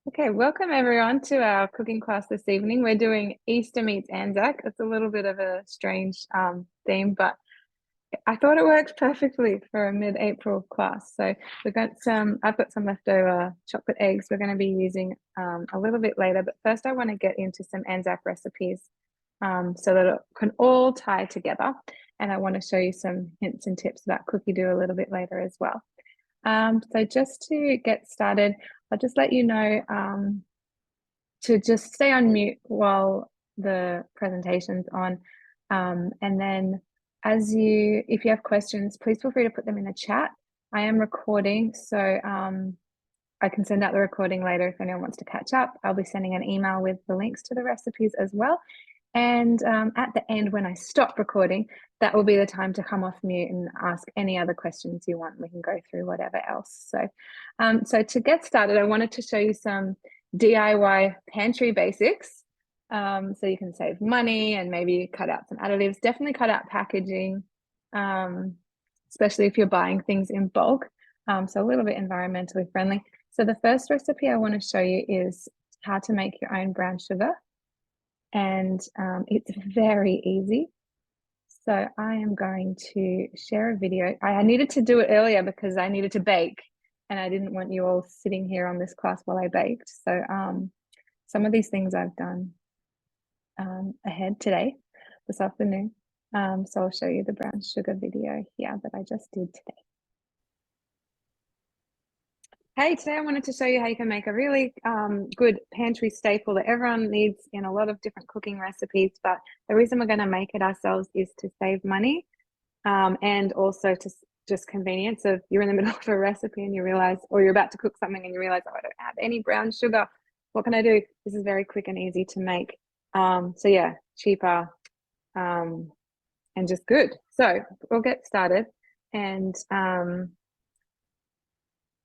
Okay, welcome everyone to our cooking class this evening. We're doing Easter meets ANZAC. It's a little bit of a strange theme, but I thought it worked perfectly for a mid-April class. So I've got some leftover chocolate eggs we're going to be using a little bit later. But first I want to get into some ANZAC recipes so that it can all tie together. And I want to show you some hints and tips about cookie dough a little bit later as well. So just to get started, I'll just let you know to just stay on mute while the presentation's on. And then if you have questions, please feel free to put them in the chat. I am recording, so I can send out the recording later if anyone wants to catch up. I'll be sending an email with the links to the recipes as well. And at the end, when I stop recording, that will be the time to come off mute and ask any other questions you want. We can go through whatever else. So to get started, I wanted to show you some DIY pantry basics. So you can save money and maybe cut out some additives. Definitely cut out packaging, especially if you're buying things in bulk. So a little bit environmentally friendly. So the first recipe I want to show you is how to make your own brown sugar. And it's very easy. So I am going to share a video. I needed to do it earlier because I needed to bake and I didn't want you all sitting here on this class while I baked. So some of these things I've done ahead today, this afternoon. So I'll show you the brown sugar video here that I just did today. Hey, today I wanted to show you how you can make a really good pantry staple that everyone needs in a lot of different cooking recipes. But the reason we're going to make it ourselves is to save money and also to just convenience of you're in the middle of a recipe and you realize, or you're about to cook something and you realize, oh, I don't have any brown sugar. What can I do? This is very quick and easy to make. So yeah, cheaper and just good. So we'll get started. And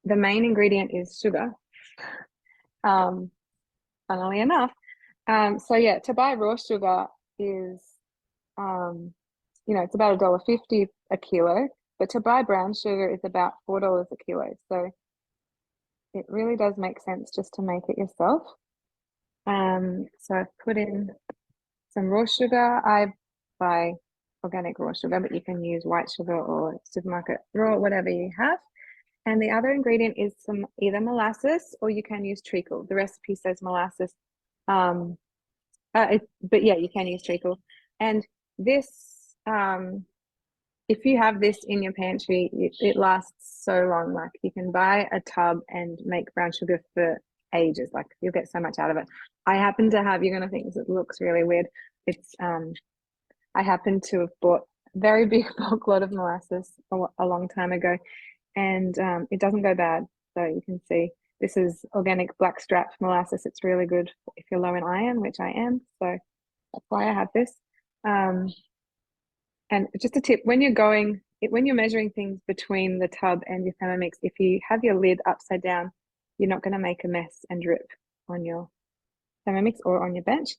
the main ingredient is sugar, funnily enough. So yeah, to buy raw sugar is, it's about $1.50 a kilo, but to buy brown sugar is about $4 a kilo. So it really does make sense just to make it yourself. So I've put in some raw sugar. I buy organic raw sugar, but you can use white sugar or supermarket raw, whatever you have. And the other ingredient is some either molasses or you can use treacle. The recipe says molasses, but yeah, you can use treacle. And this, if you have this in your pantry, it lasts so long. Like you can buy a tub and make brown sugar for ages. Like you'll get so much out of it. I happen to have, you're going to think it looks really weird. It's, I happen to have bought a very big bulk lot of molasses a long time ago. And it doesn't go bad. So you can see this is organic blackstrap molasses. It's really good if you're low in iron, which I am. So that's why I have this. And just a tip, when you're measuring things between the tub and your Thermomix, if you have your lid upside down, you're not going to make a mess and drip on your Thermomix or on your bench.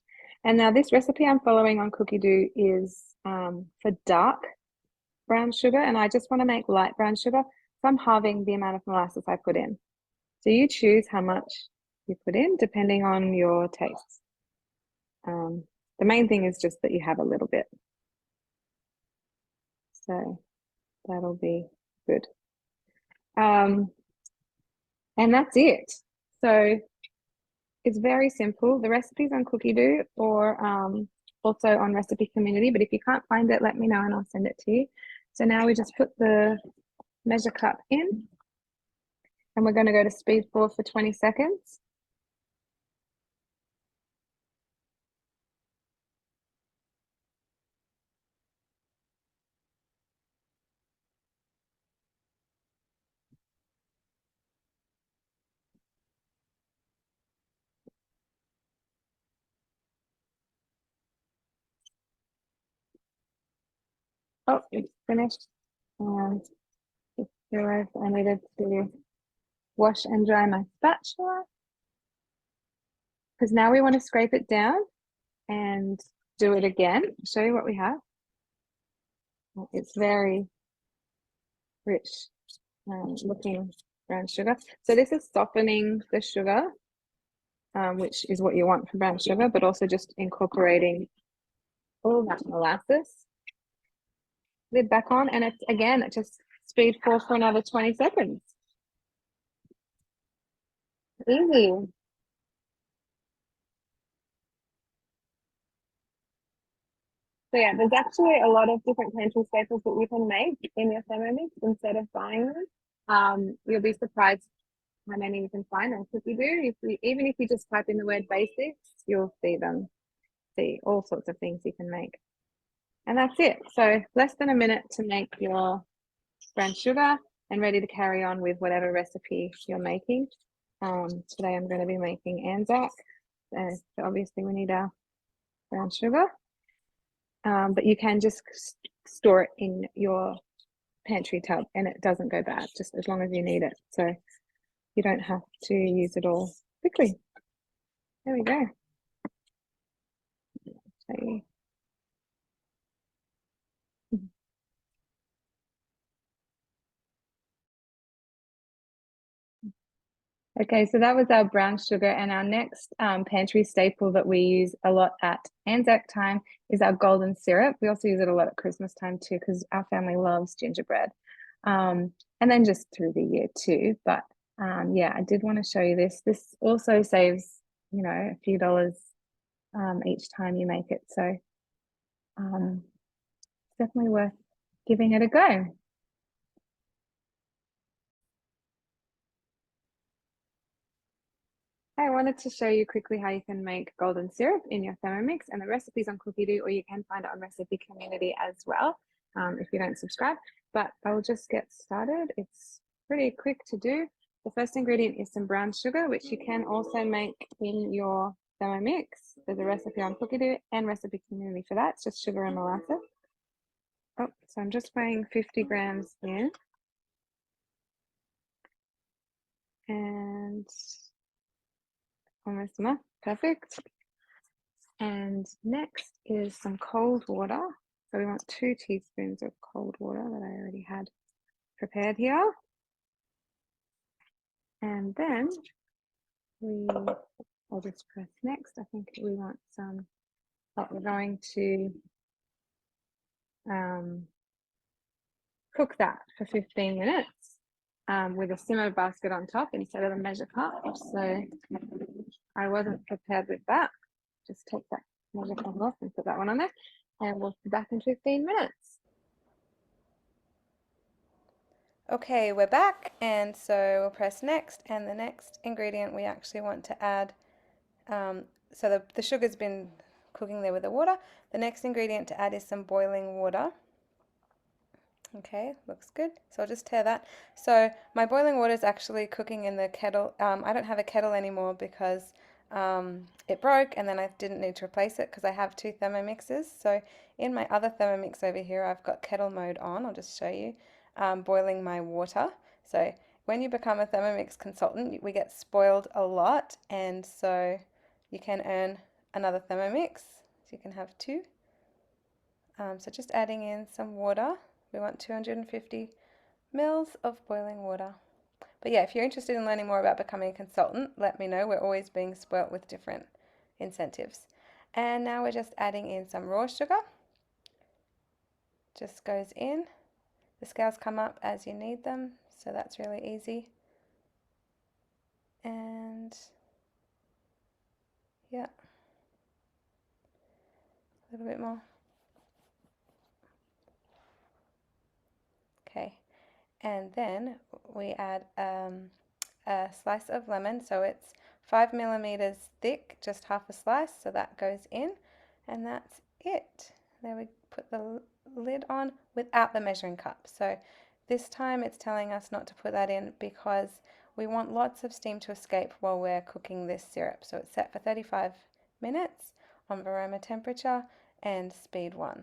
And now this recipe I'm following on Cookie Dough is for dark brown sugar. And I just want to make light brown sugar. So I'm halving the amount of molasses I put in. So you choose how much you put in depending on your tastes. The main thing is just that you have a little bit. So that'll be good. And that's it. So it's very simple. The recipe's on Cookie Dough or also on Recipe Community. But if you can't find it, let me know and I'll send it to you. So now we just put the measure cup in and we're going to go to speed 4 for 20 seconds. Oh, it's finished. And just realized I needed to wash and dry my spatula because now we want to scrape it down and do it again. I'll show you what we have. It's very rich looking brown sugar. So this is softening the sugar which is what you want for brown sugar, but also just incorporating all that molasses. Lid back on, and it's again, it just speed for another 20 seconds. Easy. So yeah, there's actually a lot of different pantry staples that you can make in your Thermomix instead of buying them. You'll be surprised how many you can find on Cookie Do. Even if you just type in the word basics, you'll see all sorts of things you can make. And that's it. So less than a minute to make your brown sugar and ready to carry on with whatever recipe you're making. Today I'm going to be making ANZAC. So obviously we need our brown sugar. But you can just store it in your pantry tub and it doesn't go bad, just as long as you need it. So you don't have to use it all quickly. There we go. Okay, so that was our brown sugar, and our next pantry staple that we use a lot at ANZAC time is our golden syrup. We also use it a lot at Christmas time too, because our family loves gingerbread, and then just through the year too. But yeah, I did want to show you this. This also saves, you know, a few dollars each time you make it. So definitely worth giving it a go. I wanted to show you quickly how you can make golden syrup in your Thermomix, and the recipe's on Cookie Do, or you can find it on Recipe Community as well if you don't subscribe. But I will just get started. It's pretty quick to do. The first ingredient is some brown sugar, which you can also make in your Thermomix. There's a recipe on Cookie Do and Recipe Community for that. It's just sugar and molasses. Oh, so I'm just weighing 50 grams in. And almost enough, perfect. And next is some cold water. So we want 2 teaspoons of cold water that I already had prepared here. And then I'll just press next. I think we want some, we're going to cook that for 15 minutes with a simmer basket on top instead of a measure cup. So I wasn't prepared with that. Just take that measure cup off and put that one on there, and we'll be back in 15 minutes. Okay, we're back, and so we'll press next, and the next ingredient we actually want to add, so the sugar's been cooking there with the water. The next ingredient to add is some boiling water. Okay, looks good. So I'll just tear that. So my boiling water is actually cooking in the kettle. I don't have a kettle anymore because it broke, and then I didn't need to replace it because I have 2 Thermomixes. So in my other Thermomix over here, I've got kettle mode on. I'll just show you. Boiling my water. So when you become a Thermomix consultant, we get spoiled a lot, and so you can earn another Thermomix. So you can have 2. So just adding in some water. We want 250 mils of boiling water. But yeah, if you're interested in learning more about becoming a consultant, let me know. We're always being spoilt with different incentives. And now we're just adding in some raw sugar. Just goes in. The scales come up as you need them, so that's really easy. And yeah, a little bit more. Okay, and then we add a slice of lemon, so it's 5 millimeters thick, just half a slice, so that goes in, and that's it. Then we put the lid on without the measuring cup. So this time it's telling us not to put that in because we want lots of steam to escape while we're cooking this syrup. So it's set for 35 minutes on varoma temperature and speed 1.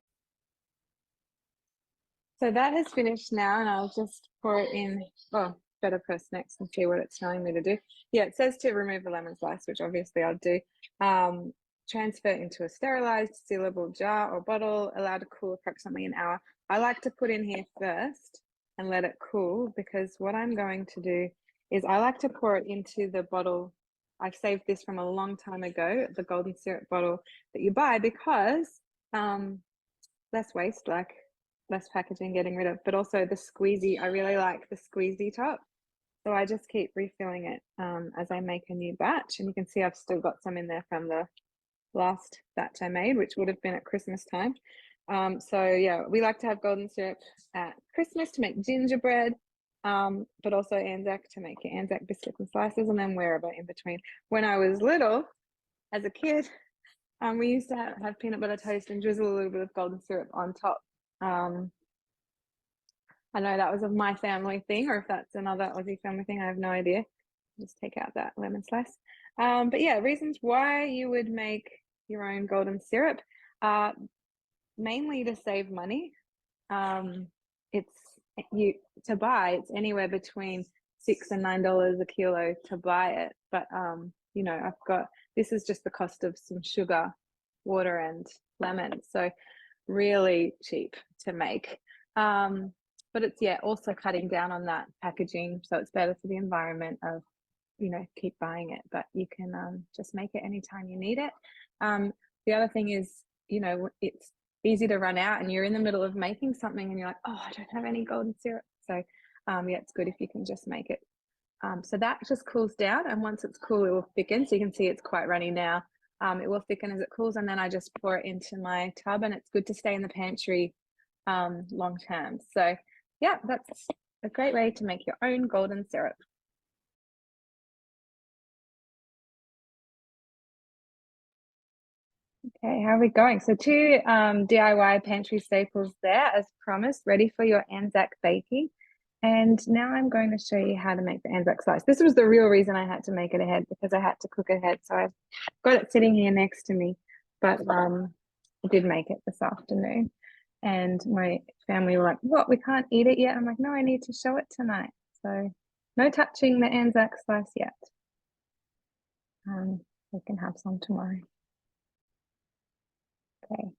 So that has finished now, and I'll just pour it in. Oh, better press next and see what it's telling me to do. Yeah, it says to remove the lemon slice, which obviously I'll do. Transfer into a sterilized sealable jar or bottle, allowed to cool approximately an hour. I like to put in here first and let it cool, because what I'm going to do is I like to pour it into the bottle I've saved this from a long time ago, the golden syrup bottle that you buy, because less waste, like less packaging getting rid of, but also the squeezy. I really like the squeezy top. So I just keep refilling it as I make a new batch. And you can see I've still got some in there from the last batch I made, which would have been at Christmas time. So yeah, we like to have golden syrup at Christmas to make gingerbread, but also ANZAC to make your ANZAC biscuits and slices, and then wherever in between. When I was little, as a kid, we used to have peanut butter toast and drizzle a little bit of golden syrup on top. I know that was of my family thing, or if that's another Aussie family thing, I have no idea. Just take out that lemon slice. But yeah, reasons why you would make your own golden syrup, mainly to save money. To buy, it's anywhere between $6 and $9 a kilo to buy it. But you know, this is just the cost of some sugar, water, and lemon. So really cheap to make. But it's also cutting down on that packaging, so it's better for the environment of, you know, keep buying it, but you can just make it anytime you need it. The other thing is, you know, it's easy to run out and you're in the middle of making something and you're like, oh, I don't have any golden syrup. So yeah, it's good if you can just make it. So that just cools down, and once it's cool, it will thicken. So you can see it's quite runny now. It will thicken as it cools, and then I just pour it into my tub, and it's good to stay in the pantry long term. So yeah, that's a great way to make your own golden syrup. Okay, how are we going? So two DIY pantry staples there, as promised, ready for your ANZAC baking. And now I'm going to show you how to make the ANZAC slice. This was the real reason I had to make it ahead, because I had to cook ahead. So I've got it sitting here next to me, but I did make it this afternoon. And my family were like, what, we can't eat it yet? I'm like, no, I need to show it tonight. So no touching the ANZAC slice yet. We can have some tomorrow. Okay.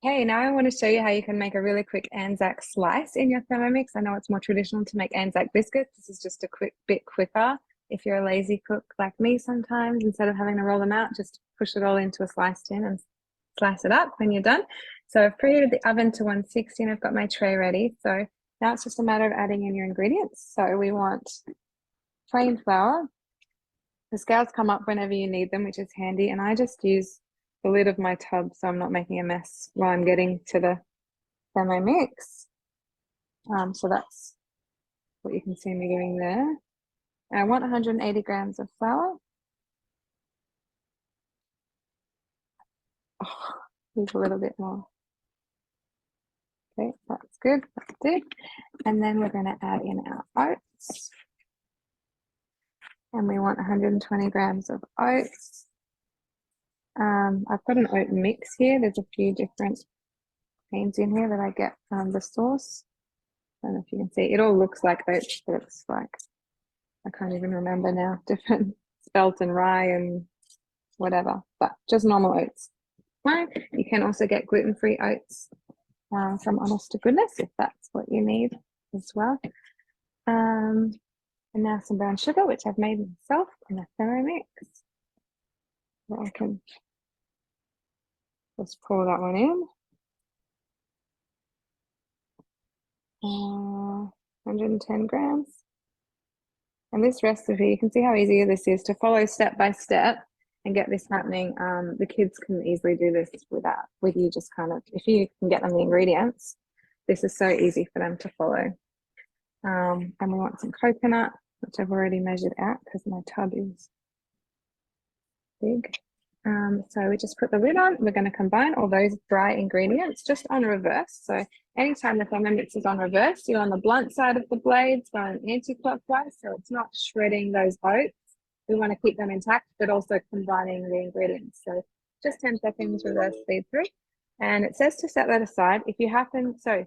Okay, now I want to show you how you can make a really quick ANZAC slice in your Thermomix. I know it's more traditional to make ANZAC biscuits. This is just a bit quicker. If you're a lazy cook like me sometimes, instead of having to roll them out, just push it all into a slice tin and slice it up when you're done. So I've preheated the oven to 160 and I've got my tray ready. So now it's just a matter of adding in your ingredients. So we want plain flour. The scales come up whenever you need them, which is handy. And I just use the lid of my tub so I'm not making a mess while I'm getting to the Thermomix. So that's what you can see me doing there. And I want 180 grams of flour. Oh, use a little bit more. Okay, that's good. That's good. And then we're going to add in our oats. And we want 120 grams of oats. I've got an oat mix here. There's a few different grains in here that I get from the source. I don't know if you can see. It all looks like oats, but it's like, I can't even remember now. Different spelt and rye and whatever, but just normal oats. Right. You can also get gluten-free oats from Honest to Goodness if that's what you need as well. And now some brown sugar, which I've made myself in a Thermomix. So I can just pour that one in. 110 grams. And this recipe, you can see how easy this is to follow step by step and get this happening. The kids can easily do this with you just kind of, if you can get them the ingredients, this is so easy for them to follow. And we want some coconut, which I've already measured out because my tub is big. So we just put the lid on. We're going to combine all those dry ingredients just on reverse. So anytime the Thermomix is on reverse, you're on the blunt side of the blades going anti-clockwise, so it's not shredding those oats. We want to keep them intact, but also combining the ingredients. So just 10 seconds reverse speed through. And it says to set that aside. If you happen, so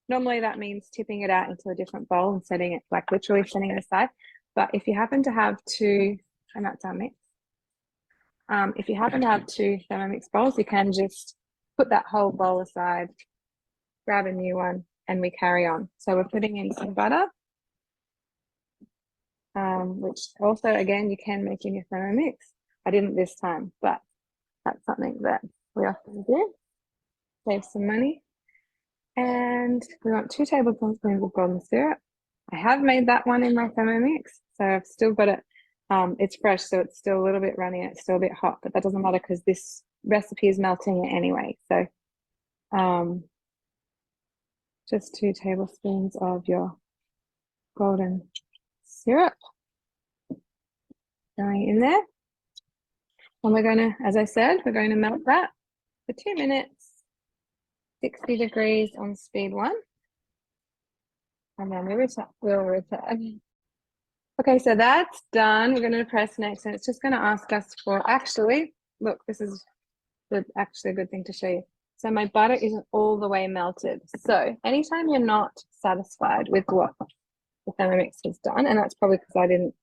normally that means tipping it out into a different bowl and setting it, like literally setting it aside. But if you happen to have two, and that's our mix. If you happen to have two Thermomix bowls, you can just put that whole bowl aside, grab a new one, and we carry on. So we're putting in some butter. which also, again, you can make in your Thermomix. I didn't this time, but that's something that we often do. Save some money. And we want 2 tablespoons of golden syrup. I have made that one in my Thermomix, so I've still got it. It's fresh, so it's still a little bit runny. It's still a bit hot, but that doesn't matter because this recipe is melting it anyway. So just 2 tablespoons of your golden syrup going in there. And we're going to, as I said, we're going to melt that for 2 minutes, 60 degrees on speed 1. And then we'll return. Okay, so that's done. We're going to press next, and it's just going to ask us for, actually, look, this is actually a good thing to show you. So my butter isn't all the way melted. So anytime you're not satisfied with what the Thermomix has done, and that's probably because I didn't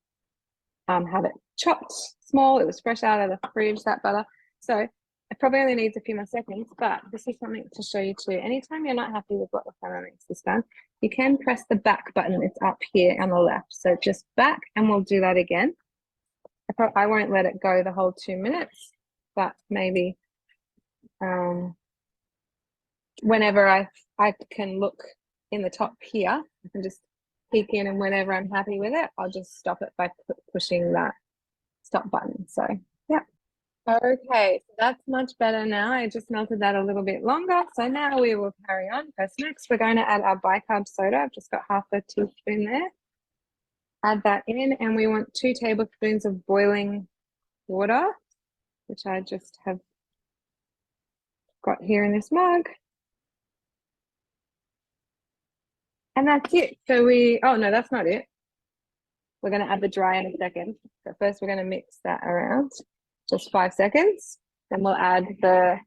have it chopped small, it was fresh out of the fridge, that butter. So it probably only needs a few more seconds, but this is something to show you too. Anytime you're not happy with what the Thermomix has done, you can press the back button. It's up here on the left. So just back, and we'll do that again. I won't let it go the whole 2 minutes, but maybe whenever I can look in the top here, I can just peek in, and whenever I'm happy with it, I'll just stop it by pushing that stop button. So yeah. Okay, so that's much better now. I just melted that a little bit longer. So now we will carry on. First, next, we're going to add our bicarb soda. I've just got half a teaspoon there. Add that in, and we want 2 tablespoons of boiling water, which I just have got here in this mug. And that's it. So oh no, that's not it. We're going to add the dry in a second. So first we're going to mix that around, just 5 seconds. Then we'll add the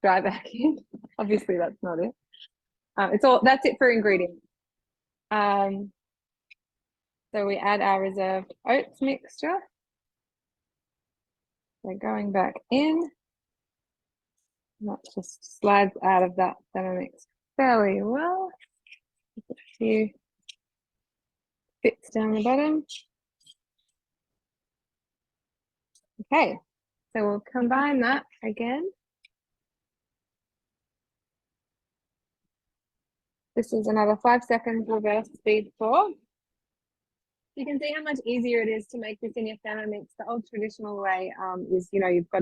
dry back in. Obviously that's not it. That's it for ingredients. So we add our reserved oats mixture. We're going back in. And that just slides out of that Thermomix fairly well. A few bits down the bottom. Okay, so we'll combine that again. This is another 5 seconds reverse speed 4. You can see how much easier it is to make this in your Thermomix. The old traditional way is, you've got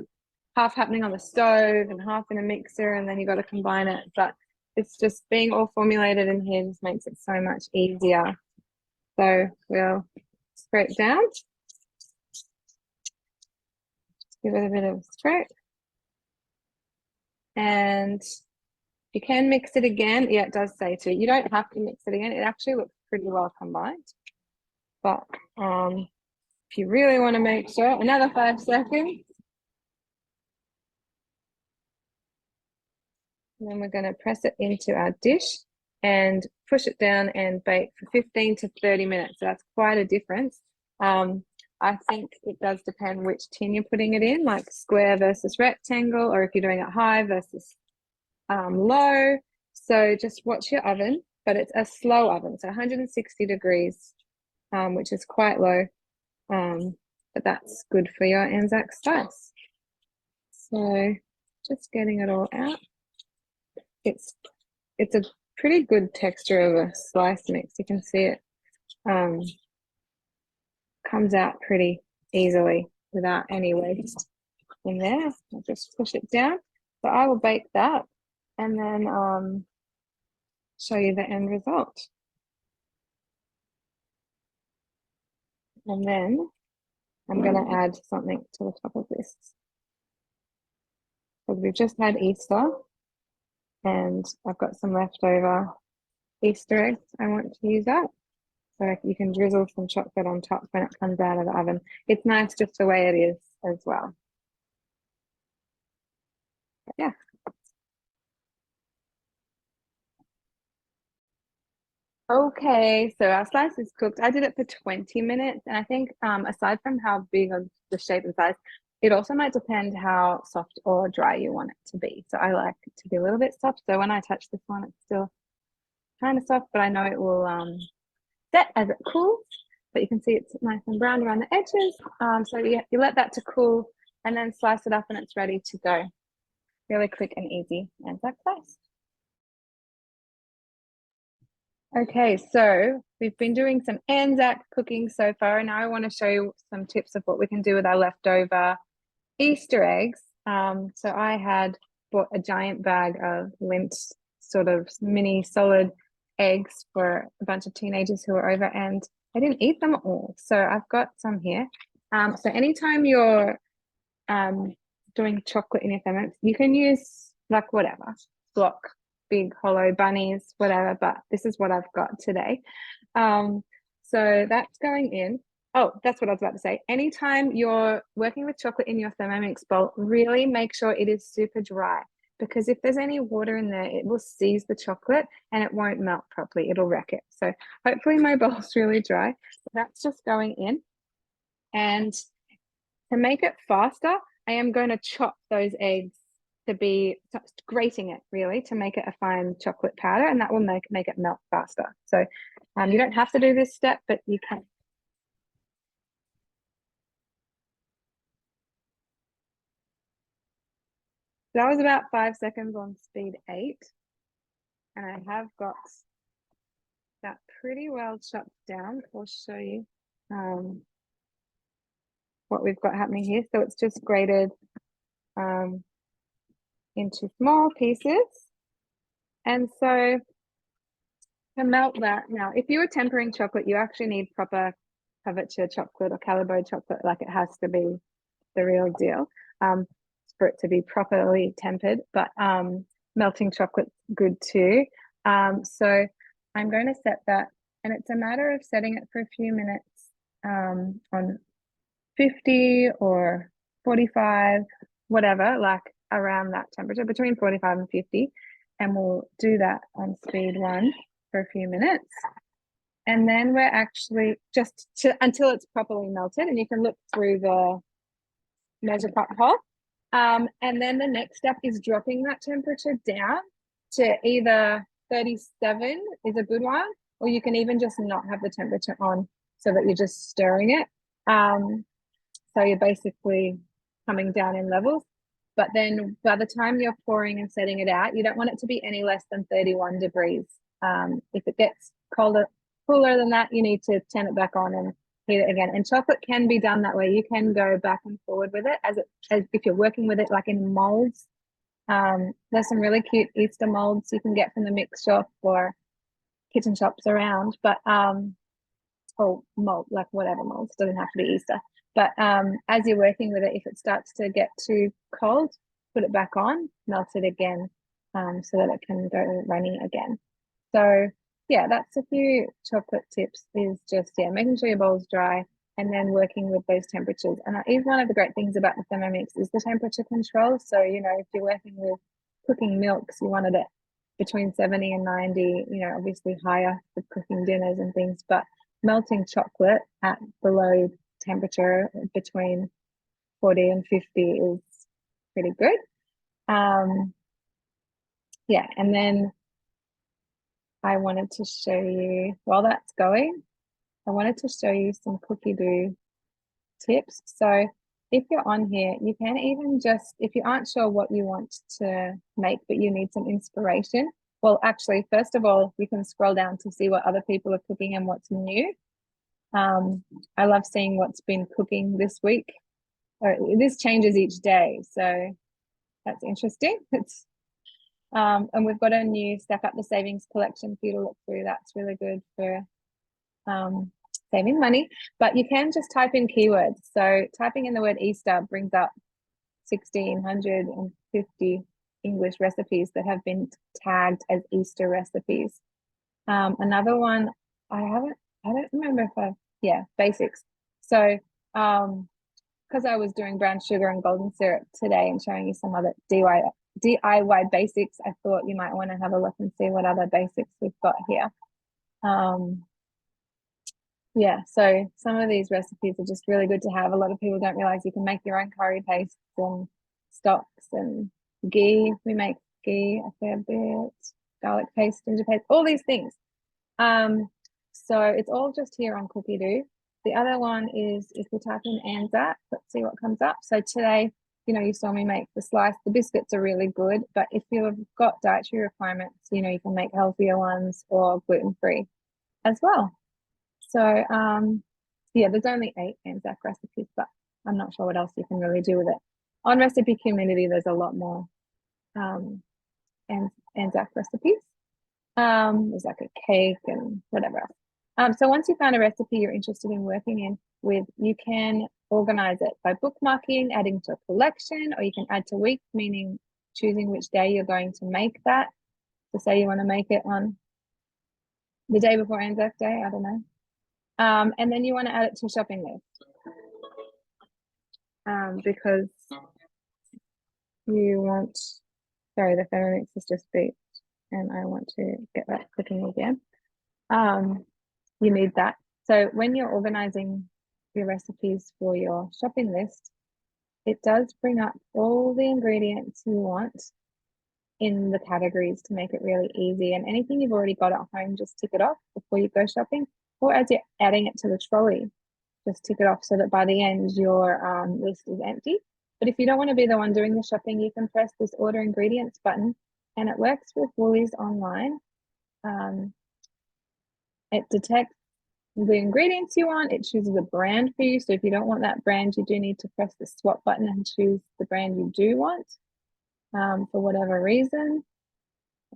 half happening on the stove and half in a mixer, and then you've got to combine it. But it's just being all formulated in here just makes it so much easier. So we'll scrape down. Just give it a bit of scrape. And you can mix it again. Yeah, it does say to. You don't have to mix it again. It actually looks pretty well combined. But if you really want to make sure, another 5 seconds. And then we're going to press it into our dish and push it down and bake for 15 to 30 minutes. So that's quite a difference. I think it does depend which tin you're putting it in, like square versus rectangle, or if you're doing it high versus low. So just watch your oven, but it's a slow oven, so 160 degrees, which is quite low, but that's good for your ANZAC Slice. So just getting it all out. It's a pretty good texture of a slice mix. You can see it comes out pretty easily without any waste in there. I'll just push it down. So I will bake that and then show you the end result. And then I'm going to add something to the top of this. Because we've just had Easter, and I've got some leftover Easter eggs I want to use up. So you can drizzle some chocolate on top when it comes out of the oven. It's nice just the way it is as well. But yeah. Okay, so our slice is cooked. I did it for 20 minutes, and I think aside from how big of the shape and size, it also might depend how soft or dry you want it to be. So I like it to be a little bit soft. So when I touch this one, it's still kind of soft, but I know it will set as it cools. but you can see it's nice and brown around the edges. So you let that to cool and then slice it up and it's ready to go. Really quick and easy ANZAC Slice. Okay, so we've been doing some ANZAC cooking so far, and now I want to show you some tips of what we can do with our leftover Easter eggs. So I had bought a giant bag of Lindt sort of mini solid eggs for a bunch of teenagers who were over, and I didn't eat them all. So I've got some here. So anytime you're doing chocolate in your Thermomix, you can use like whatever, block, big hollow bunnies, whatever, but this is what I've got today. So that's going in. Oh, that's what I was about to say. Anytime you're working with chocolate in your Thermomix bowl, really make sure it is super dry, because if there's any water in there, it will seize the chocolate and it won't melt properly. It'll wreck it. So hopefully my bowl's really dry. That's just going in. And to make it faster, I am going to chop those eggs to be grating it really to make it a fine chocolate powder, and that will make it melt faster. So you don't have to do this step, but you can. That was about 5 seconds on speed 8, and I have got that pretty well chopped down. I'll show you what we've got happening here. So it's just grated into small pieces. And so to melt that, now if you were tempering chocolate, you actually need proper couverture chocolate or calibre chocolate, like it has to be the real deal for it to be properly tempered, but melting chocolate's good too. So I'm going to set that, and it's a matter of setting it for a few minutes on 50 or 45, whatever, like around that temperature, between 45 and 50. And we'll do that on speed 1 for a few minutes. And then we're actually until it's properly melted, and you can look through the measure cup hole. And then the next step is dropping that temperature down to either 37 is a good one, or you can even just not have the temperature on so that you're just stirring it. So you're basically coming down in levels. But then by the time you're pouring and setting it out, you don't want it to be any less than 31 degrees. If it gets cooler than that, you need to turn it back on and heat it again. And chocolate can be done that way. You can go back and forward with it as if you're working with it like in molds. There's some really cute Easter molds you can get from the mix shop or kitchen shops around, but or mold, like whatever molds, doesn't have to be Easter. But as you're working with it, if it starts to get too cold, put it back on, melt it again, so that it can go runny again. So yeah, that's a few chocolate tips, is just making sure your bowl's dry and then working with those temperatures. And that is one of the great things about the Thermomix is the temperature control. So if you're working with cooking milks, you wanted it between 70 and 90, obviously higher for cooking dinners and things, but melting chocolate at below temperature between 40 and 50 is pretty good. Yeah, and then I wanted to show you, while that's going, I wanted to show you some cookie dough tips. So if you're on here, you can even just, if you aren't sure what you want to make, but you need some inspiration, well, actually, first of all, you can scroll down to see what other people are cooking and what's new. I love seeing what's been cooking this week. This changes each day, so that's interesting. And we've got a new Stack Up the Savings collection for you to look through. That's really good for saving money. But you can just type in keywords. So typing in the word Easter brings up 1,650 English recipes that have been tagged as Easter recipes. Another one, I don't remember if basics. So because I was doing brown sugar and golden syrup today and showing you some other DIY basics, I thought you might want to have a look and see what other basics we've got here. So some of these recipes are just really good to have. A lot of people don't realize you can make your own curry pastes and stocks and ghee. We make ghee a fair bit, garlic paste, ginger paste, all these things. So it's all just here on Cookie Dough. The other one is if we type in ANZAC, let's see what comes up. So today, you saw me make the slice. The biscuits are really good, but if you've got dietary requirements, you can make healthier ones or gluten-free as well. So yeah, there's only 8 ANZAC recipes, but I'm not sure what else you can really do with it. On Recipe Community, there's a lot more ANZAC recipes. There's like a cake and whatever else. So once you find a recipe you're interested in working in with, you can organize it by bookmarking, adding to a collection, or you can add to weeks, meaning choosing which day you're going to make that. So say you want to make it on the day before Anzac Day, I don't know. And then you want to add it to a shopping list. Because you want, sorry, the Thermomix is just beeped and I want to get that cooking again. You need that. So when you're organizing your recipes for your shopping list, it does bring up all the ingredients you want in the categories to make it really easy. And anything you've already got at home, just tick it off before you go shopping, or as you're adding it to the trolley, just tick it off so that by the end your list is empty. But if you don't want to be the one doing the shopping, you can press this order ingredients button, and it works with Woolies online. It detects the ingredients you want, it chooses a brand for you. So if you don't want that brand, you do need to press the swap button and choose the brand you do want, for whatever reason.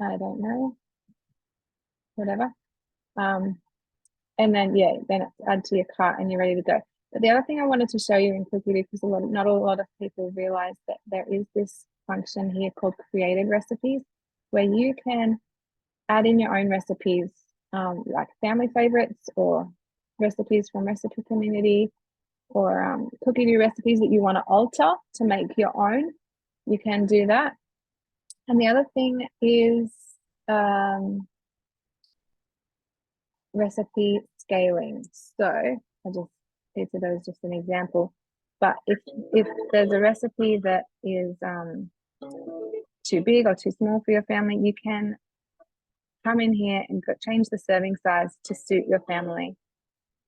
I don't know, whatever. And then, yeah, then it's add to your cart and you're ready to go. But the other thing I wanted to show you in Cookie, because not a lot of people realize that there is this function here called created recipes, where you can add in your own recipes, like family favorites or recipes from Recipe Community, or Cookie Do recipes that you want to alter to make your own. You can do that. And the other thing is recipe scaling. So I just did those just an example. But if there's a recipe that is too big or too small for your family, you can come in here and change the serving size to suit your family.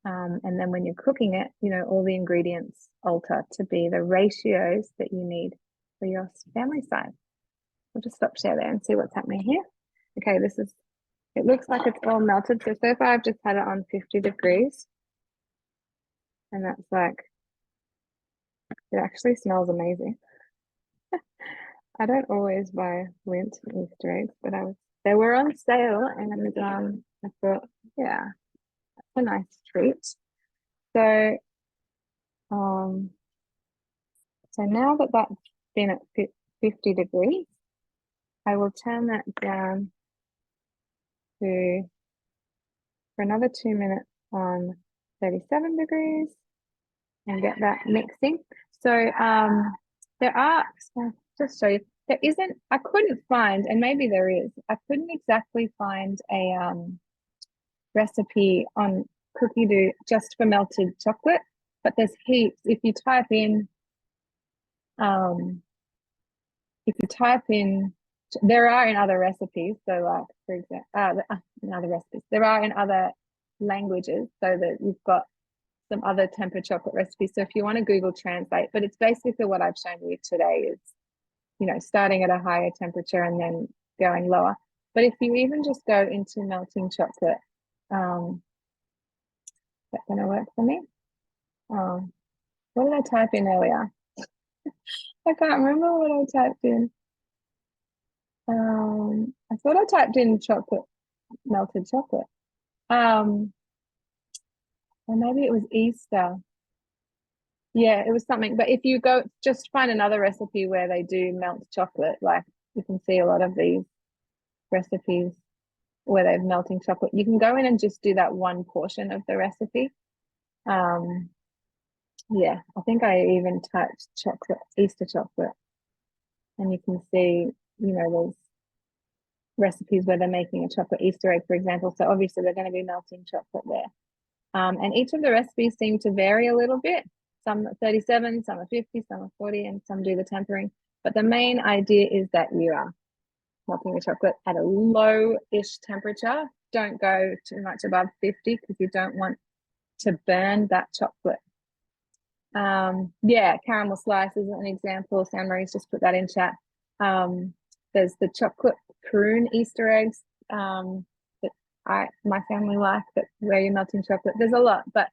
And then when you're cooking it, all the ingredients alter to be the ratios that you need for your family size. I'll just stop share there and see what's happening here. Okay, it looks like it's all melted. So far I've just had it on 50 degrees. And that's it actually smells amazing. I don't always buy Lindt Easter eggs, but they were on sale, and I thought, yeah, that's a nice treat. So so now that that's been at 50 degrees, I will turn that down for another 2 minutes on 37 degrees and get that mixing. So there are, so just show you, there isn't, I couldn't find, and maybe there is, I couldn't exactly find a recipe on Cookie Do just for melted chocolate, but there's heaps. If you type in, there are in other recipes. So like, for example, in other recipes, there are in other languages, so that you've got some other tempered chocolate recipes. So if you want to Google Translate, but it's basically what I've shown you today is, starting at a higher temperature and then going lower. But if you even just go into melting chocolate, that's going to work for me. What did I type in earlier? I can't remember what I typed in. I thought I typed in chocolate, melted chocolate. Or maybe it was Easter. Yeah, it was something. But if you go, just find another recipe where they do melt chocolate, like you can see a lot of these recipes where they're melting chocolate. You can go in and just do that one portion of the recipe. Yeah, I think I even typed chocolate, Easter chocolate, and you can see, those recipes where they're making a chocolate Easter egg, for example. So obviously they're going to be melting chocolate there. And each of the recipes seem to vary a little bit. Some are 37, some are 50, some are 40, and some do the tempering. But the main idea is that you are melting the chocolate at a low-ish temperature. Don't go too much above 50 because you don't want to burn that chocolate. Yeah, caramel slice is an example. San Marie's just put that in chat. There's the chocolate prune Easter eggs that my family like, that where you're melting chocolate. There's a lot, but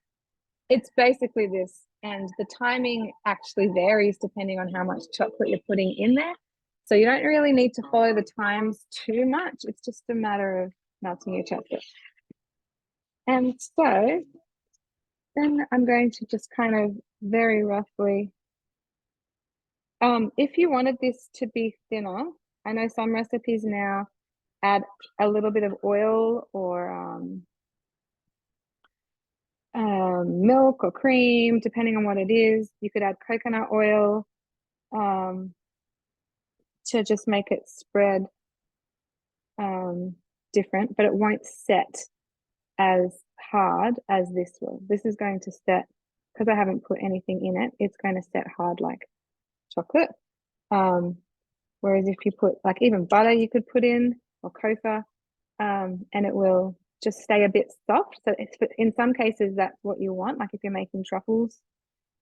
it's basically this, and the timing actually varies depending on how much chocolate you're putting in there. So you don't really need to follow the times too much. It's just a matter of melting your chocolate. And so then I'm going to just kind of very roughly, if you wanted this to be thinner, I know some recipes now add a little bit of oil or milk or cream, depending on what it is. You could add coconut oil to just make it spread different, but it won't set as hard as this will. This is going to set, because I haven't put anything in it, it's going to set hard like chocolate. Whereas if you put like even butter you could put in, or cocoa, and it will just stay a bit soft. So it's, in some cases that's what you want. Like if you're making truffles,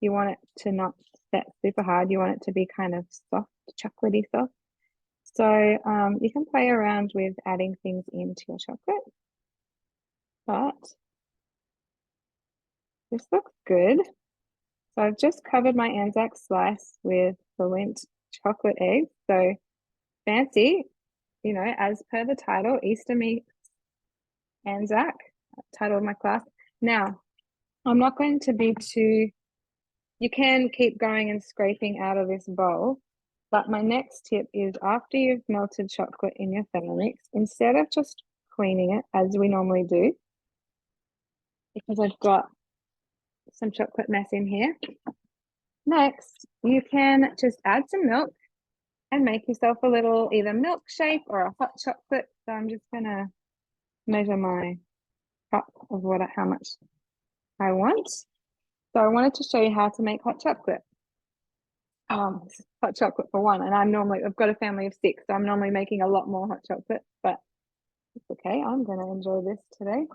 you want it to not set super hard. You want it to be kind of soft, chocolatey soft. So you can play around with adding things into your chocolate, but this looks good. So I've just covered my ANZAC slice with the Lindt chocolate eggs. So fancy, you know, as per the title, Easter meets ANZAC, title of my class. Now, I'm not going to be too, you can keep going and scraping out of this bowl, but my next tip is after you've melted chocolate in your Thermomix, instead of just cleaning it as we normally do, because I've got some chocolate mess in here, next you can just add some milk and make yourself a little either milkshake or a hot chocolate. So I'm just gonna measure my cup of how much I want. So I wanted to show you how to make hot chocolate. Hot chocolate for one, and I've got a family of 6, so I'm normally making a lot more hot chocolate, but it's okay. I'm gonna enjoy this today.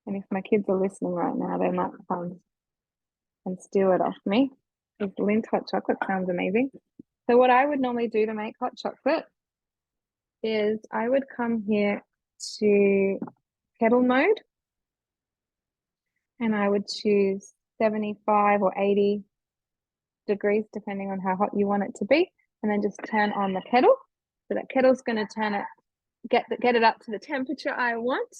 And if my kids are listening right now, they might come and steal it off me. This Lindt hot chocolate sounds amazing. So what I would normally do to make hot chocolate is I would come here to kettle mode, and I would choose 75 or 80 degrees, depending on how hot you want it to be, and then just turn on the kettle. So that kettle's going to turn it, get it up to the temperature I want,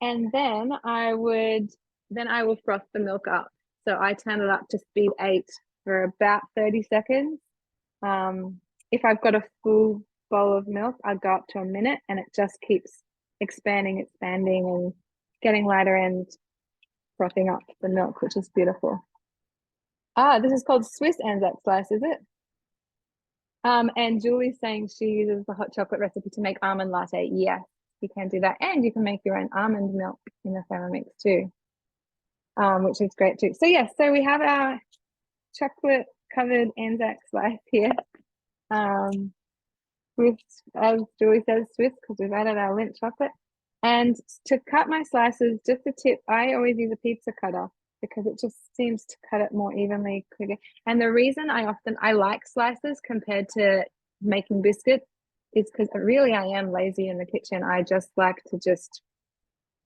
and then I will froth the milk up. So I turn it up to speed 8 for about 30 seconds. If I've got a full bowl of milk, I go up to a minute, and it just keeps expanding and getting lighter and frothing up the milk, which is beautiful. This is called Swiss ANZAC Slice, is it? And Julie's saying she uses the hot chocolate recipe to make almond latte. Yes, you can do that, and you can make your own almond milk in the Thermomix too, which is great too. So yes, so we have our chocolate covered ANZAC Slice here, with, as Julie says, Swiss, because we've added our Lindt chocolate. And to cut my slices, just a tip, I always use a pizza cutter because it just seems to cut it more evenly, quicker. And the reason I like slices compared to making biscuits is because really I am lazy in the kitchen. I just like to just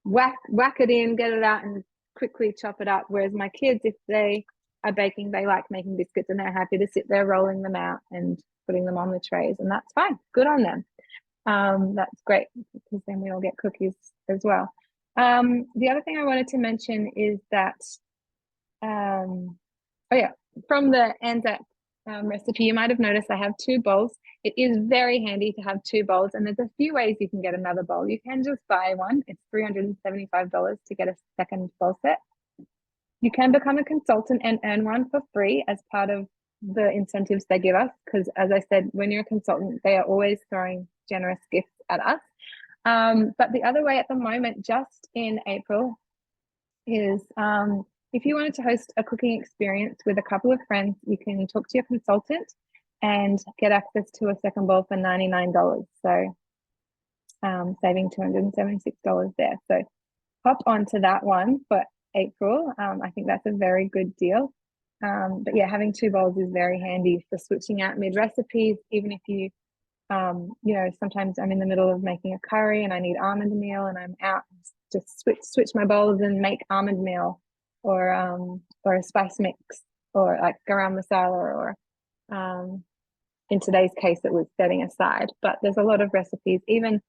whack it in, get it out, and quickly chop it up. Whereas my kids, if they are baking, they like making biscuits, and they're happy to sit there rolling them out and putting them on the trays, and that's fine. Good on them. That's great, because then we all get cookies as well. The other thing I wanted to mention is that, from the ANZAC recipe, you might have noticed I have 2 bowls. It is very handy to have 2 bowls, and there's a few ways you can get another bowl. You can just buy one. It's $375 to get a second bowl set. You can become a consultant and earn one for free as part of the incentives they give us, because as I said, when you're a consultant, they are always throwing generous gifts at us. But the other way at the moment, just in April, is if you wanted to host a cooking experience with a couple of friends, you can talk to your consultant and get access to a second bowl for $99. So saving $276 there. So hop onto that one for April. I think that's a very good deal. But yeah, having two bowls is very handy for switching out mid recipes, even if you, you know, sometimes I'm in the middle of making a curry and I need almond meal and I'm out, just switch my bowls and make almond meal or a spice mix or like garam masala or in today's case it was setting aside. But there's a lot of recipes, even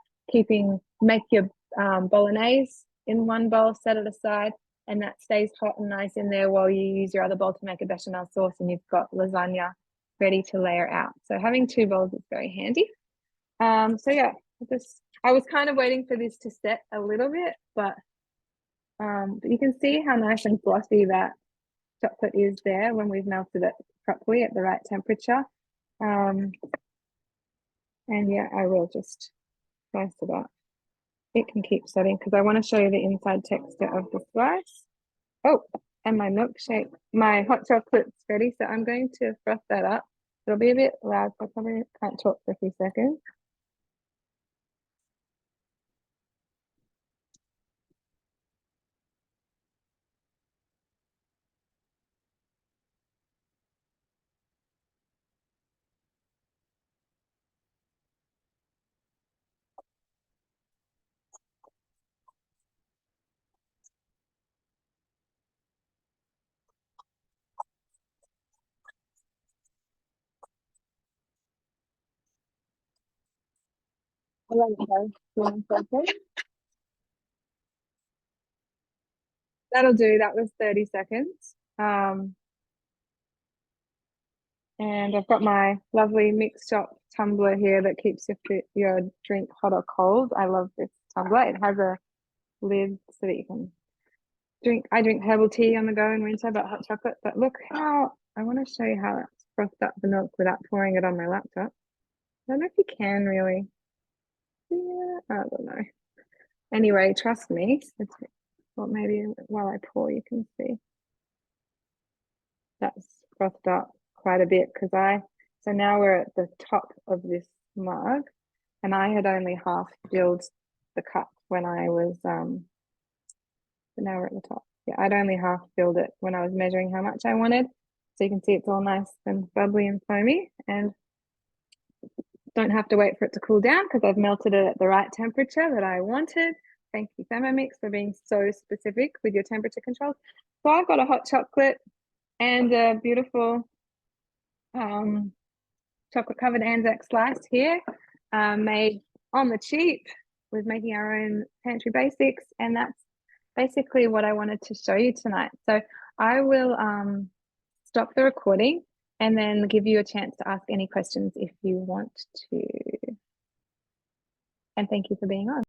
make your bolognese in one bowl, set it aside, and that stays hot and nice in there while you use your other bowl to make a bechamel sauce, and you've got lasagna ready to layer out. So having two bowls is very handy. So yeah, I was kind of waiting for this to set a little bit, but you can see how nice and glossy that chocolate is there when we've melted it properly at the right temperature. And yeah, I will just slice it up. It can keep setting because I want to show you the inside texture of the slice. Oh, and my milkshake, my hot chocolate's ready, so I'm going to froth that up. It'll be a bit loud, so I probably can't talk for a few seconds. I'll let it go for 1 second. That'll do. That was 30 seconds. And I've got my lovely mixed shop tumbler here that keeps your drink hot or cold. I love this tumbler. It has a lid so that you can drink. I drink herbal tea on the go in winter, but hot chocolate. But look how, I want to show you how it's frothed up the milk without pouring it on my laptop. I don't know if you can really. Yeah, I don't know. Anyway, trust me. Well, maybe while I pour, you can see that's frothed up quite a bit so now we're at the top of this mug, and I had only half filled the cup when I was but now we're at the top. Yeah, I'd only half filled it when I was measuring how much I wanted. So you can see it's all nice and bubbly and foamy, and don't have to wait for it to cool down because I've melted it at the right temperature that I wanted. Thank you, Thermomix, for being so specific with your temperature controls. So I've got a hot chocolate and a beautiful chocolate covered ANZAC Slice here, made on the cheap with making our own pantry basics. And that's basically what I wanted to show you tonight. So I will stop the recording and then give you a chance to ask any questions if you want to. And thank you for being on.